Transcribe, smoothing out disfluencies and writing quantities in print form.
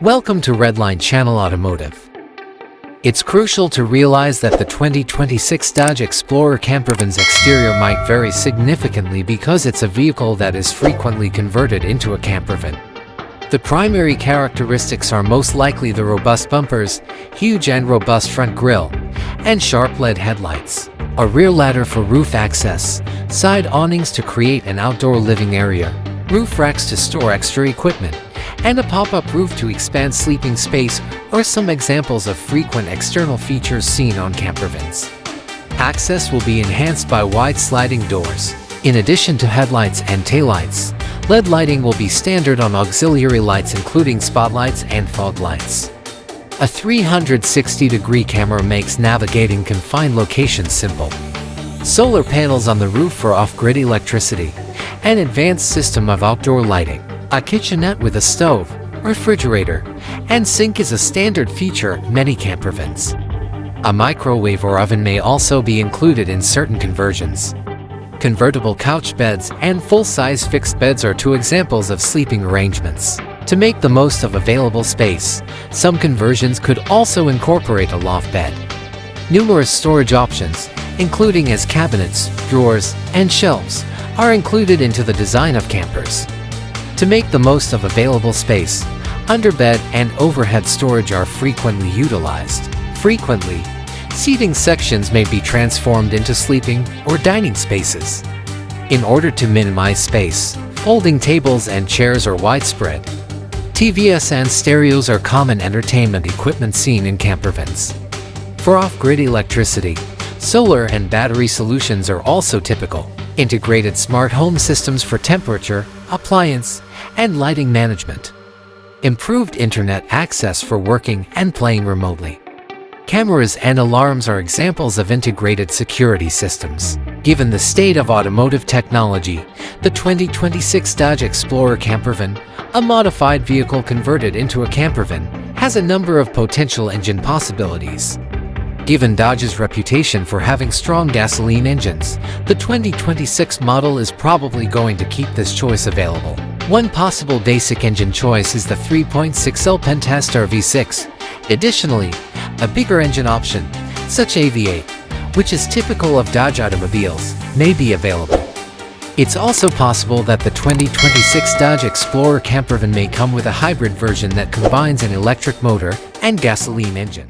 Welcome to Redline Channel Automotive. It's crucial to realize that the 2026 Dodge Explorer Campervan's exterior might vary significantly because it's a vehicle that is frequently converted into a campervan. The primary characteristics are most likely the robust bumpers, huge and robust front grille, and sharp LED headlights, a rear ladder for roof access, side awnings to create an outdoor living area, roof racks to store extra equipment, and a pop-up roof to expand sleeping space are some examples of frequent external features seen on campervans. Access will be enhanced by wide sliding doors. In addition to headlights and taillights, LED lighting will be standard on auxiliary lights including spotlights and fog lights. A 360-degree camera makes navigating confined locations simple. Solar panels on the roof for off-grid electricity, an advanced system of outdoor lighting, a kitchenette with a stove, refrigerator, and sink is a standard feature of many campervans. A microwave or oven may also be included in certain conversions. Convertible couch beds and full-size fixed beds are two examples of sleeping arrangements. To make the most of available space, some conversions could also incorporate a loft bed. Numerous storage options, including as cabinets, drawers, and shelves, are included into the design of campers. To make the most of available space, underbed and overhead storage are frequently utilized. Frequently, seating sections may be transformed into sleeping or dining spaces. In order to minimize space, folding tables and chairs are widespread. TVs and stereos are common entertainment equipment seen in campervans. For off-grid electricity, solar and battery solutions are also typical. Integrated smart home systems for temperature, appliance, and lighting management. Improved internet access for working and playing remotely. Cameras and alarms are examples of integrated security systems. Given the state of automotive technology, the 2026 Dodge Explorer Campervan, a modified vehicle converted into a campervan, has a number of potential engine possibilities. Given Dodge's reputation for having strong gasoline engines, the 2026 model is probably going to keep this choice available. One possible basic engine choice is the 3.6L Pentastar V6. Additionally, a bigger engine option, such as V8, which is typical of Dodge automobiles, may be available. It's also possible that the 2026 Dodge Explorer Campervan may come with a hybrid version that combines an electric motor and gasoline engine.